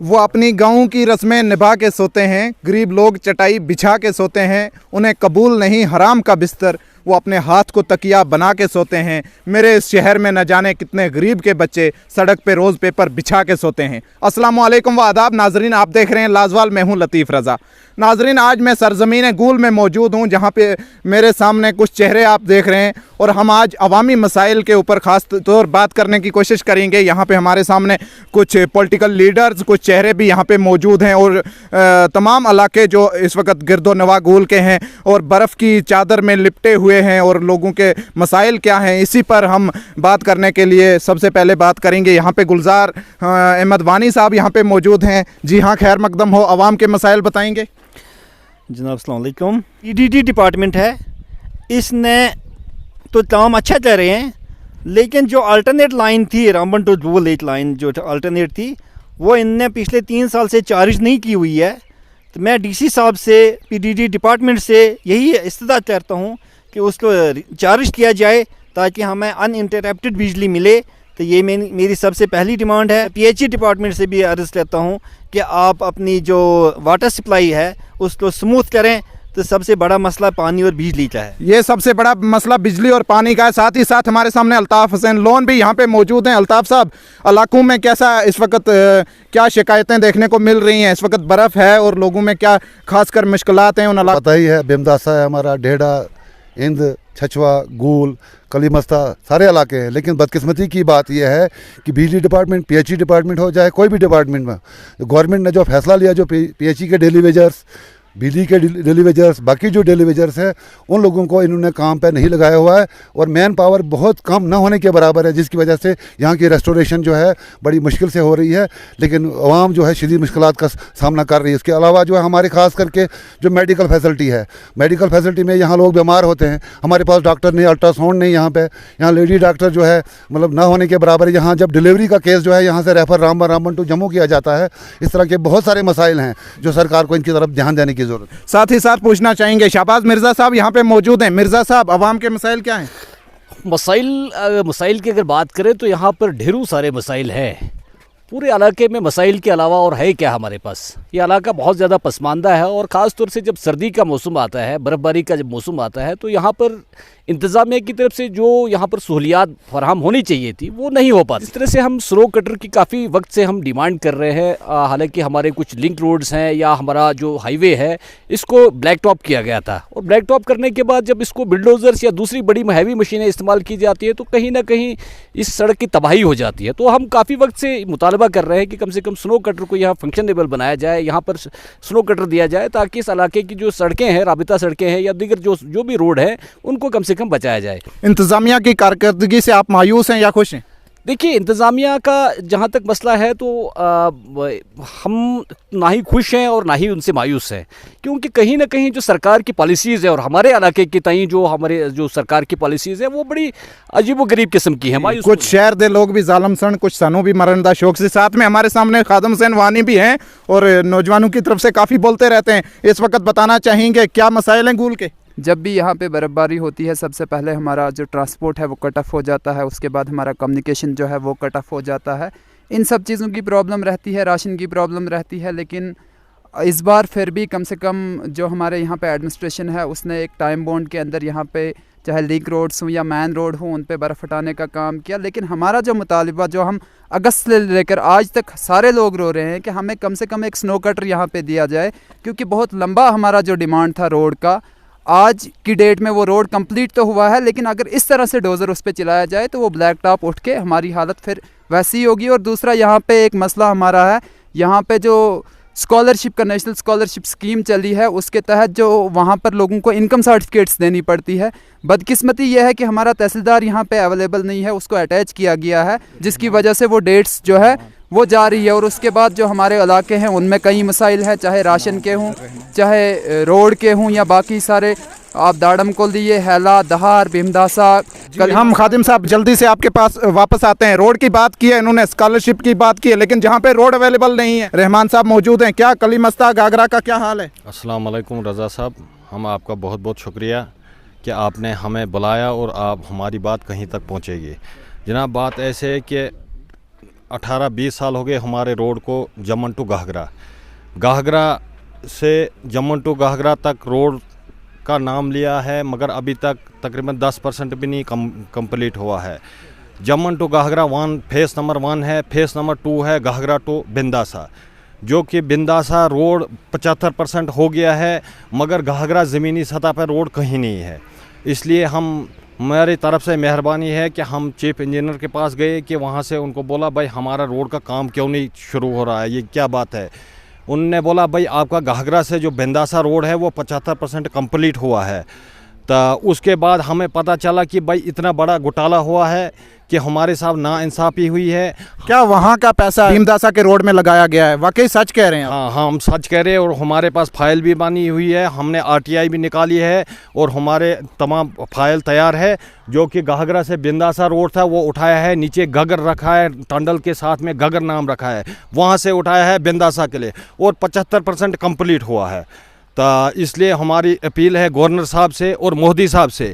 वो अपनी गाँव की रस्में निभा के सोते हैं, गरीब लोग चटाई बिछा के सोते हैं, उन्हें कबूल नहीं हराम का बिस्तर, वो अपने हाथ को तकिया बना के सोते हैं। मेरे इस शहर में न जाने कितने गरीब के बच्चे सड़क पे रोज़ पेपर बिछा के सोते हैं। अस्सलाम वालेकुम व आदाब नाजरीन, आप देख रहे हैं लाजवाल, मैं हूं लतीफ़ रज़ा। नाजरीन, आज मैं सरज़मीन गूल में मौजूद हूं, जहां पे मेरे सामने कुछ चेहरे आप देख रहे हैं और हम आज अवामी मसाइल के ऊपर ख़ास तौर बात करने की कोशिश करेंगे। यहाँ पे हमारे सामने कुछ पॉलिटिकल लीडर्स, कुछ चेहरे भी यहाँ पे मौजूद हैं और तमाम इलाके जो इस वक्त गिरदो नवा गूल के हैं और बर्फ़ की चादर में लिपटे हुए हैं और लोगों के मसाइल क्या हैं, इसी पर हम बात करने के लिए सबसे पहले बात करेंगे। यहाँ पे गुलजार अहमद वानी साहब यहाँ पे मौजूद हैं। जी हाँ, खैर मकदम हो, अवाम के मसाइल बताएंगे। जनाब अस्सलाम वालेकुम। ईडीटी डिपार्टमेंट है, इसने तो काम अच्छा कर रहे हैं, लेकिन जो अल्टरनेट लाइन थी रामबन टू जूल एक लाइन जो अल्टरनेट थी, वो इनने पिछले 3 साल से चार्ज नहीं की हुई है। तो मैं डीसी साहब से, पीडीडी डिपार्टमेंट से यही इस्तदा करता हूँ कि उसको चार्ज किया जाए ताकि हमें अनइंटरप्टेड बिजली मिले। तो ये मेरी सबसे पहली डिमांड है। पीएचई डिपार्टमेंट से भी अर्ज़ करता हूँ कि आप अपनी जो वाटर सप्लाई है उसको स्मूथ करें। तो सबसे बड़ा मसला पानी और बिजली का है। ये सबसे बड़ा मसला बिजली और पानी का है। साथ ही साथ हमारे सामने अल्ताफ़ हुसैन लोन भी यहाँ पे मौजूद हैं। अल्ताफ़ साहब, इलाकों में कैसा इस वक्त क्या शिकायतें देखने को मिल रही हैं? इस वक्त बर्फ़ है और लोगों में क्या खासकर मुश्किलात हैं उन इलाकों? पता ही है, बेमदासा है हमारा, ढेड़ा, इंद, छछवा, गूल, कलीमस्ता सारे इलाके हैं। लेकिन बदकिस्मती की बात यह है कि बिजली डिपार्टमेंट, पीएचई डिपार्टमेंट हो जाए, कोई भी डिपार्टमेंट में गवर्नमेंट ने जो फैसला लिया, जो पीएचई के डेली वेजर्स, बिजली के डेली वेजर्स, बाकी जो डेली वेजर्स हैं, उन लोगों को इन्होंने काम पे नहीं लगाया हुआ है और मैन पावर बहुत कम न होने के बराबर है, जिसकी वजह से यहाँ की रेस्टोरेशन जो है बड़ी मुश्किल से हो रही है। लेकिन आवाम जो है शदीद मुश्किलात का सामना कर रही है। इसके अलावा जो है हमारे ख़ास करके जो मेडिकल फैसिलिटी है, मेडिकल फैसिलिटी में यहाँ लोग बीमार होते हैं, हमारे पास डॉक्टर नहीं, अल्ट्रासाउंड नहीं यहाँ पर, यहाँ लेडी डॉक्टर जो है मतलब ना होने के बराबर है। यहाँ जब डिलीवरी का केस जो है यहाँ से रेफ़र रामबन टू जम्मू किया जाता है। इस तरह के बहुत सारे मसाइल हैं जो सरकार को इनकी तरफ ध्यान देने की ज़रूरत है। साथ ही साथ पूछना चाहेंगे, शहबाज मिर्ज़ा साहब यहाँ पे मौजूद हैं। मिर्ज़ा साहब, अवाम के मसाइल क्या हैं? मसाइल की अगर बात करें तो यहाँ पर ढेरों सारे मसाइल हैं। पूरे इलाके में मसाइल के अलावा और है क्या हमारे पास? ये इलाका बहुत ज़्यादा पसमानदा है और ख़ास तौर से जब सर्दी का मौसम आता है, बर्फ़बारी का जब मौसम आता है, तो यहाँ पर इंतज़ामिया की तरफ से जो यहाँ पर सहूलियात फराहम होनी चाहिए थी वो नहीं हो पाती। इस तरह से हम स्लो कटर की काफ़ी वक्त से हम डिमांड कर रहे हैं। हालांकि हमारे कुछ लिंक रोड्स हैं या हमारा जो हाईवे है, इसको ब्लैक टॉप किया गया था और ब्लैक टॉप करने के बाद जब इसको बिल्डोज़र्स या दूसरी बड़ी हैवी मशीनें इस्तेमाल की जाती है तो कहीं ना कहीं इस सड़क की तबाही हो जाती है। तो हम काफ़ी वक्त से मुतालबा कर रहे हैं कि कम से कम स्नो कटर को यहाँ फंक्शनेबल बनाया जाए, यहाँ पर स्नो कटर दिया जाए ताकि इस इलाके की जो सड़कें हैं, राबिता सड़कें हैं या दीगर जो भी रोड है, उनको कम से कम बचाया जाए। इंतज़ामिया की कारकर्दगी से आप मायूस हैं या खुश हैं? देखिए, इंतज़ामिया का जहाँ तक मसला है तो हम ना ही खुश हैं और ना ही उनसे मायूस हैं, क्योंकि कहीं ना कहीं जो सरकार की पॉलिसीज़ है और हमारे इलाके की तई जो सरकार की पॉलिसीज़ है वो बड़ी अजीब व गरीब किस्म की है। मायूस कुछ शहर दे लोग भी जालम सन, कुछ सनों भी मरंदा शौक से। साथ में हमारे सामने खादम हुसैन वानी भी हैं और नौजवानों की तरफ से काफ़ी बोलते रहते हैं। इस वक्त बताना चाहेंगे क्या मसाइल हैं गूल के? जब भी यहाँ पे बर्फ़बारी होती है, सबसे पहले हमारा जो ट्रांसपोर्ट है वो कट ऑफ हो जाता है, उसके बाद हमारा कम्युनिकेशन जो है वो कट ऑफ हो जाता है। इन सब चीज़ों की प्रॉब्लम रहती है, राशन की प्रॉब्लम रहती है। लेकिन इस बार फिर भी कम से कम जो हमारे यहाँ पे एडमिनिस्ट्रेशन है उसने एक टाइम बॉन्ड के अंदर यहाँ पे चाहे लिंक रोड्स हों या मैन रोड हो, उन पे बर्फ़ हटाने का काम किया। लेकिन हमारा जो मुतालिबा, जो हम अगस्त से लेकर आज तक सारे लोग रो रहे हैं कि हमें कम से कम एक स्नो कटर यहाँ पे दिया जाए, क्योंकि बहुत लंबा हमारा जो डिमांड था रोड का, आज की डेट में वो रोड कंप्लीट तो हुआ है, लेकिन अगर इस तरह से डोज़र उस पर चलाया जाए तो वो ब्लैक टॉप उठ के हमारी हालत फिर वैसी ही होगी। और दूसरा यहाँ पे एक मसला हमारा है, यहाँ पे जो स्कॉलरशिप का नेशनल स्कॉलरशिप स्कीम चली है, उसके तहत जो वहाँ पर लोगों को इनकम सर्टिफिकेट्स देनी पड़ती है। बदकिस्मती यह है कि हमारा तहसीलदार यहाँ पे अवेलेबल नहीं है, उसको अटैच किया गया है, जिसकी वजह से वो डेट्स जो है वो जारी है। और उसके बाद जो हमारे इलाके हैं उनमें कई मसाइल हैं, चाहे राशन के हों, चाहे रोड के हों या बाकी सारे। आप दाड़म को लिए, हैला, दहार, भीमदासा। कल हम खादिम साहब जल्दी से आपके पास वापस आते हैं। रोड की बात की है इन्होंने, स्कॉलरशिप की बात की है, लेकिन जहाँ पे रोड अवेलेबल नहीं है, रहमान साहब मौजूद हैं। क्या कलीमस्ता गागरा का क्या हाल है? अस्सलाम वालेकुम रज़ा साहब, हम आपका बहुत बहुत शुक्रिया कि आपने हमें बुलाया और आप हमारी बात कहीं तक पहुँचेगी। जनाब, बात ऐसे है कि 18-20 साल हो गए हमारे रोड को जम्मू टू गाहगरा, गाहगरा से जम्मू टू गाहगरा तक रोड का नाम लिया है, मगर अभी तक तकरीबन 10% भी नहीं कंप्लीट हुआ है। जम्मू टू गाहगरा फेस नंबर 1 है, फेस नंबर 2 है गाहगरा टू बिंदासा, जो कि बिंदासा रोड 75% हो गया है, मगर गाहगरा ज़मीनी सतह पर रोड कहीं नहीं है। इसलिए हमारी तरफ से मेहरबानी है कि हम चीफ इंजीनियर के पास गए कि वहाँ से उनको बोला भाई हमारा रोड का काम क्यों नहीं शुरू हो रहा है, ये क्या बात है। उनने बोला भाई आपका गाहगरा से जो बिंदासा रोड है वो 75% कंप्लीट हुआ है। तो उसके बाद हमें पता चला कि भाई इतना बड़ा घोटाला हुआ है कि हमारे साथ नाइंसाफ़ी हुई है। क्या वहाँ का पैसा भीमदासा के रोड में लगाया गया है? वाकई सच कह रहे हैं आप? हाँ, हम सच कह रहे हैं और हमारे पास फाइल भी बनी हुई है, हमने RTI भी निकाली है और हमारे तमाम फाइल तैयार है। जो कि गाहगरा से बिंदासा रोड था वो उठाया है, नीचे गगर रखा है, टंडल के साथ में गगर नाम रखा है, वहाँ से उठाया है बिंदासा के लिए और 75% कंप्लीट हुआ है। तो इसलिए हमारी अपील है गवर्नर साहब से और मोदी साहब से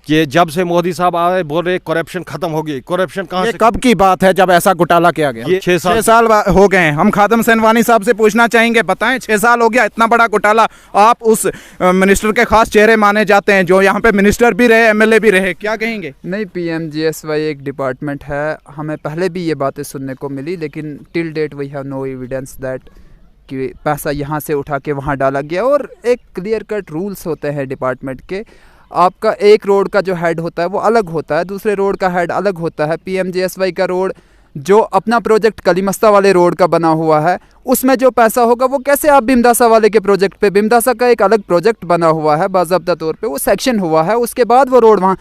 कि जब से मोदी साहब आए बोल रहे करप्शन खत्म हो गई। करप्शन कहाँ से? कब की बात है जब ऐसा घोटाला किया गया? ये 6 साल हो गए हैं। हम खादम सेनवानी साहब से पूछना चाहेंगे, बताएं 6 साल हो गया इतना बड़ा घोटाला। आप उस मिनिस्टर के खास चेहरे माने जाते हैं जो यहाँ पे मिनिस्टर भी रहे, MLA भी रहे, क्या कहेंगे? नहीं, PMGSY एक डिपार्टमेंट है, हमें पहले भी ये बातें सुनने को मिली, लेकिन till date we have no evidence that कि पैसा यहाँ से उठा के वहाँ डाला गया। और एक क्लियर कट रूल्स होते हैं डिपार्टमेंट के। आपका एक रोड का जो हेड होता है वो अलग होता है, दूसरे रोड का हेड अलग होता है। PMGSY का रोड जो अपना प्रोजेक्ट कलीमस्ता वाले रोड का बना हुआ है, उसमें जो पैसा होगा वो कैसे आप भीमदासा वाले के प्रोजेक्ट पे, भीमदासा का एक अलग प्रोजेक्ट बना हुआ है बाज़ाब्ता तौर पे, वो सेक्शन हुआ है, उसके बाद वो रोड वहाँ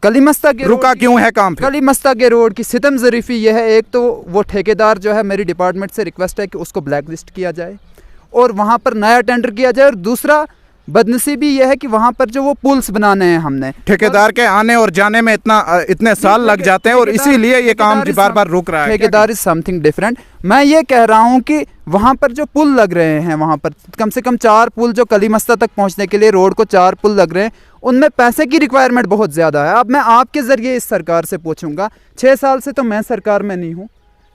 कलीमस्ता के रुका क्यों है काम फिर? कलीमस्ता के रोड की सितम ज़रीफ़ी ये है, एक तो वो ठेकेदार जो है, मेरी डिपार्टमेंट से रिक्वेस्ट है कि उसको ब्लैक लिस्ट किया जाए और वहाँ पर नया टेंडर किया जाए। और दूसरा बदनसीबी यह है कि वहाँ पर जो वो पुल्स बनाने हैं हमने, ठेकेदार के आने और जाने में इतने साल लग जाते हैं और इसीलिए ये काम बार बार रुक रहा है। ठेकेदार इज समथिंग डिफरेंट। मैं ये कह रहा हूँ कि वहाँ पर जो पुल लग रहे हैं, वहाँ पर कम से कम 4 पुल जो कलीमस्ता तक पहुँचने के लिए रोड को 4 पुल लग रहे हैं, उनमें पैसे की रिक्वायरमेंट बहुत ज़्यादा है। अब मैं आपके ज़रिए इस सरकार से पूछूंगा, 6 साल से तो मैं सरकार में नहीं हूँ,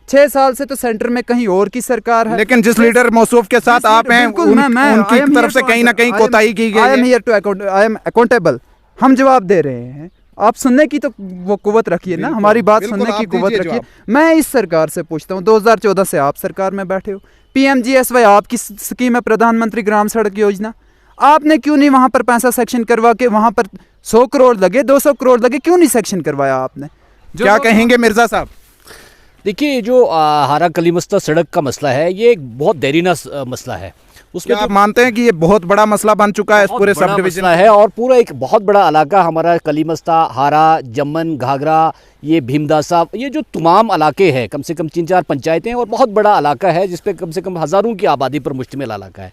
6 साल से तो सेंटर में कहीं और की सरकार है, लेकिन जिस लीडर मौसूफ के साथ आप हैं उनकी तरफ से कहीं ना कहीं कोताही की गई है। I am accountable. हम जवाब दे रहे हैं, आप सुनने की तो वो कुव्वत रखिए ना, हमारी बात सुनने की कुव्वत रखिए। मैं इस सरकार से पूछता हूँ, 2014 से आप सरकार में बैठे हो, PMGSY आपकी स्कीम है, प्रधानमंत्री ग्राम सड़क योजना, आपने क्यों नहीं वहाँ पर पैसा सेक्शन करवा के, वहाँ पर 100 करोड़ लगे, 200 करोड़ लगे, क्यों नहीं सेक्शन करवाया आपने? क्या कहेंगे मिर्जा साहब? देखिए, जो हारा कलीमस्ता सड़क का मसला है, ये एक बहुत देरीना मसला है। उसमें आप मानते हैं कि ये बहुत बड़ा मसला बन चुका है इस पूरे सब डिवीजन है और पूरा एक बहुत बड़ा इलाका हमारा कलीमस्ता, हारा, जम्मन, घाघरा, ये भीमदासा, ये जो तमाम इलाके हैं, कम से कम 3-4 पंचायतें और बहुत बड़ा इलाका है जिस पे कम से कम हज़ारों की आबादी पर मुश्तमिल इलाका है।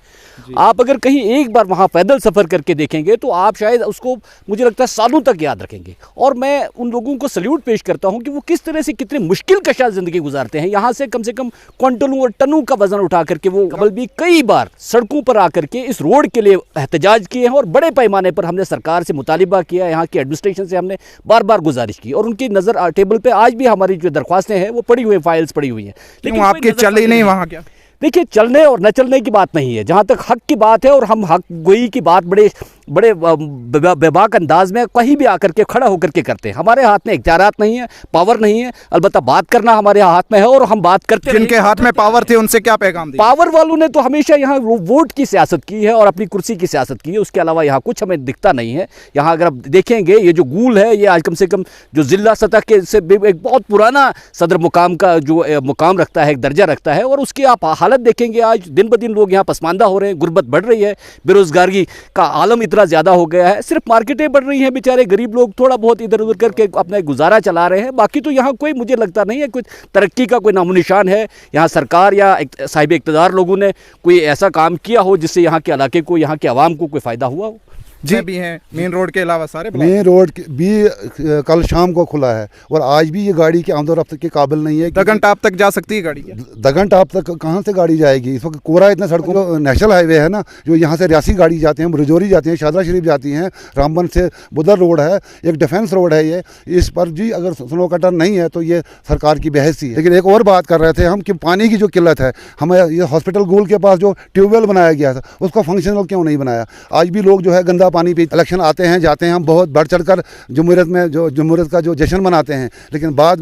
आप अगर कहीं एक बार वहाँ पैदल सफ़र करके देखेंगे तो आप शायद उसको, मुझे लगता है, सालों तक याद रखेंगे। और मैं उन लोगों को सल्यूट पेश करता हूँ कि वो किस तरह से कितनी मुश्किल कशा ज़िंदगी गुजारते हैं। यहाँ से कम क्विंटलों और टनों का वजन उठा करके वो कबल भी कई बार सड़कों पर आकर के इस रोड के लिए एहतजाज किए हैं और बड़े पैमाने पर हमने सरकार से मुतालिबा किया, यहाँ की एडमिनिस्ट्रेशन से हमने बार बार गुजारिश की और उनकी नज़र टेबल पे आज भी हमारी जो दरख्वास्तें हैं वो पड़ी हुई, फाइल्स पड़ी हुई हैं, लेकिन आपकी चल ही नहीं वहाँ। क्या देखिए, चलने और न चलने की बात नहीं है, जहाँ तक हक की बात है और हम हक गोई की बात बड़े बेबाक अंदाज में कहीं भी आकर के खड़ा होकर के करते हैं। हमारे हाथ में इख्तियारात नहीं है, पावर नहीं है, अलबत्ता बात करना हमारे हाथ में है और हम बात करते हैं। जिनके हाथ में पावर थे उनसे क्या पैगाम दिया? पावर वालों ने तो हमेशा यहाँ वोट की सियासत की है और अपनी कुर्सी की सियासत की है, उसके अलावा यहाँ कुछ हमें दिखता नहीं है। यहाँ अगर आप देखेंगे, ये जो गूल है, ये आज कम से कम जो जिला सतह के से एक बहुत पुराना सदर मुकाम का जो मुकाम रखता है, एक दर्जा रखता है, और उसकी आप हालत देखेंगे, आज दिन ब दिन लोग यहाँ पसमानदा हो रहे हैं, गुर्बत बढ़ रही है, बेरोजगारी का आलम इतना ज़्यादा हो गया है, सिर्फ मार्केटें बढ़ रही हैं, बेचारे गरीब लोग थोड़ा बहुत इधर उधर करके अपना गुजारा चला रहे हैं। बाकी तो यहाँ कोई, मुझे लगता नहीं है कोई तरक्की का कोई नामो निशान है। यहाँ सरकार या साहिब इक़्तिदार लोगों ने कोई ऐसा काम किया हो जिससे यहाँ के इलाके को, यहाँ के आवाम को कोई फ़ायदा हुआ हो। जी भी हैं मेन रोड के अलावा सारे ब्लॉक? मेन रोड भी कल शाम को खुला है और आज भी ये गाड़ी की आमद रफ्त के काबिल नहीं है। दगन टाप तक जा सकती है गाड़ी क्या? दगन टाप तक कहाँ से गाड़ी जाएगी? इस वक्त कोरा इतना सड़कों को, नेशनल हाईवे है ना, जो यहाँ से रियासी गाड़ी जाते हैं, रजौरी जाती हैं, शादरा शरीफ जाती हैं, रामबन से बुदर रोड है, एक डिफेंस रोड है ये, इस पर जी अगर स्नो कटर नहीं है तो ये सरकार की बहसी है। लेकिन एक और बात कर रहे थे हम कि पानी की जो किल्लत है, हमें ये हॉस्पिटल गोल के पास जो ट्यूबवेल बनाया गया था उसको फंक्शनल क्यों नहीं बनाया? आज भी लोग जो है गंदा पानी पी, इलेक्शन आते हैं जाते हैं, हम बहुत बढ़ चढ़ कर जमहूरियत में जो जमहूरियत का जो जश्न मनाते हैं, लेकिन बाद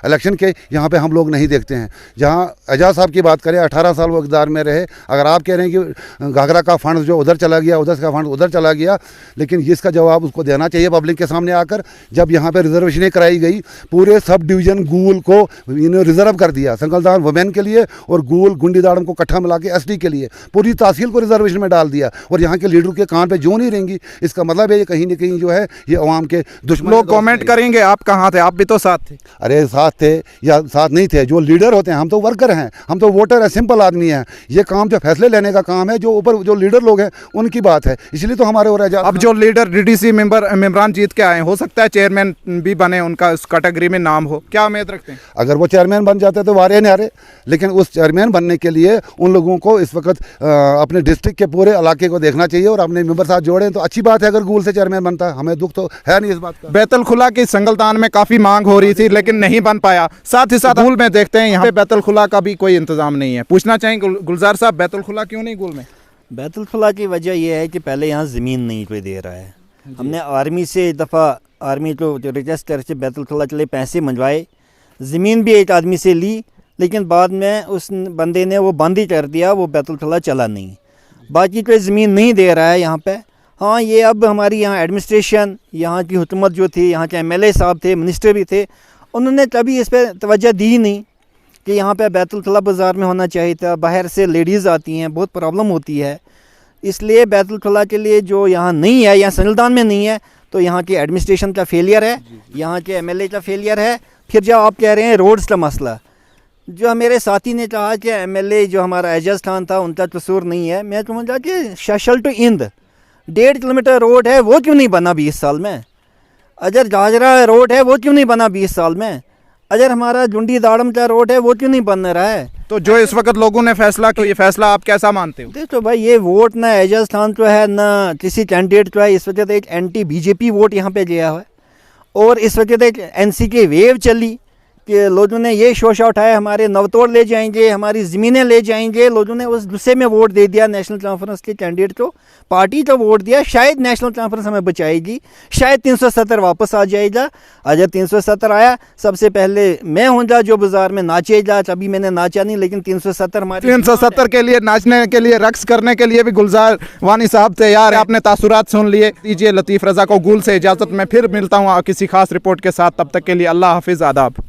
इलेक्शन के यहाँ पे हम लोग नहीं देखते हैं। जहाँ एजाज साहब की बात करें, 18 साल वो इक़्तिदार में रहे, अगर आप कह रहे हैं कि घाघरा का फंड जो उधर चला गया, उधर का फंड उधर चला गया, लेकिन इसका जवाब उसको देना चाहिए पब्लिक के सामने आकर। जब यहाँ पे रिजर्वेशनें कराई गई, पूरे सब डिवीज़न गूल को इन्होंने रिजर्व कर दिया, संगलदान वुमेन के लिए और गूल गुंडीदाड़म को इकट्ठा मिला के एसटी के लिए, पूरी तहसील को रिजर्वेशन में डाल दिया और यहाँ के लीडर के कान पे जो नहीं रहेंगी। इसका मतलब है ये कहीं ना कहीं जो है ये अवाम के दुश्मन। लोग कमेंट करेंगे आप कहाँ थे, आप भी तो साथ थे। अरे साथ थे या साथ नहीं थे, जो लीडर होते हैं, हम तो वर्कर हैं, हम तो वोटर हैं, सिंपल आदमी हैं। ये काम जो फैसले लेने का काम है, जो ऊपर जो लीडर लोग हैं उनकी बात है, इसलिए तो हमारे और अब जो लीडर डीडीसी मेंबरान जीत के आए, हो सकता है चेयरमैन भी बने, उनका उस कैटेगरी में नाम हो, क्या उम्मीद रखते हैं? अगर वो चेयरमैन बन जाते तो वारे न्यारे, लेकिन उस चेयरमैन बनने के लिए उन लोगों को इस वक्त अपने डिस्ट्रिक्ट के पूरे इलाके को देखना चाहिए और अपने मेंबर साथ जोड़ें तो अच्छी बात है। अगर गूल से चेयरमैन बनता, हमें दुख तो है नहीं इस बात का। बैतुलखुला की संगलदान में काफी मांग हो रही थी लेकिन नहीं बन पाया। साथ ही साथ गूल में देखते हैं यहाँ पे बैतुलखुला का भी कोई इंतजाम नहीं है। पूछना चाहेंगे गुलजार साहब, बैतुलखुला क्यों नहीं गूल में? बैतुलखुला की वजह यह है कि पहले यहाँ ज़मीन नहीं कोई दे रहा है। हमने आर्मी से एक दफ़ा आर्मी को जो रजिस्टर से बैतुलखुला चले पैसे मंगवाए, ज़मीन भी एक आदमी से ली, लेकिन बाद में उस बंदे ने वो बंद ही कर दिया, वो बैतुलखुला चला नहीं। बाकी कोई ज़मीन नहीं दे रहा है यहाँ पे। हाँ, ये अब हमारी यहाँ एडमिनिस्ट्रेशन, यहाँ की हुकूमत जो थी, यहाँ के एमएलए साहब थे, मिनिस्टर भी थे, उन्होंने कभी इस पर तवज्जो दी नहीं कि यहाँ पे बैतुलखुला बाज़ार में होना चाहिए था। बाहर से लेडीज़ आती हैं, बहुत प्रॉब्लम होती है, इसलिए बैतुलखुला के लिए जो यहाँ नहीं है, यहाँ संगलदान में नहीं है, तो यहाँ के एडमिनिस्ट्रेशन का फेलियर है, यहाँ के एमएलए का फेलियर है। फिर जो आप कह रहे हैं रोड्स का मसला, जो मेरे साथी ने कहा कि एमएलए जो हमारा एजाज खान था उनका कसूर नहीं है, मैं समझा कि शशल टू इंद 1.5 किलोमीटर रोड है, वो क्यों नहीं बना 20 साल में? अगर गाजरा रोड है वो क्यों नहीं बना 20 साल में? अगर हमारा जुंडी दाड़म का रोड है वो क्यों नहीं बन रहा है? तो जो इस वक्त लोगों ने फैसला किया, ये फैसला आप कैसा मानते हो? देखो भाई, ये वोट ना एजाज खान को है ना किसी कैंडिडेट को है। इस वजह से एक एंटी बीजेपी वोट यहाँ पे गया है और इस वजह से एक एनसी की वेव चली कि लोगों ने ये शोशा उठाया हमारे नवतोड़ ले जाएंगे, हमारी ज़मीनें ले जाएंगे। लोगों ने उस गुस्से में वोट दे दिया नेशनल कॉन्फ्रेंस के कैंडिडेट को, पार्टी को वोट दिया। शायद नेशनल कॉन्फ्रेंस हमें बचाएगी, शायद 370 वापस आ जाएगा। अगर 370 आया, सबसे पहले मैं होऊंगा जो बाजार में नाचेगा। अभी मैंने नाचा नहीं, लेकिन 370 हमारे 370 के लिए नाचने के लिए, रक्स करने के लिए भी गुलजार वानी साहब तैयार है। आपने तासुरात सुन लिए। दीजिए लतीफ़ रज़ा को गूल से इजाज़त। मैं फिर मिलता हूँ किसी खास रिपोर्ट के साथ, तब तक के लिए अल्लाह हाफिज़, आदाब।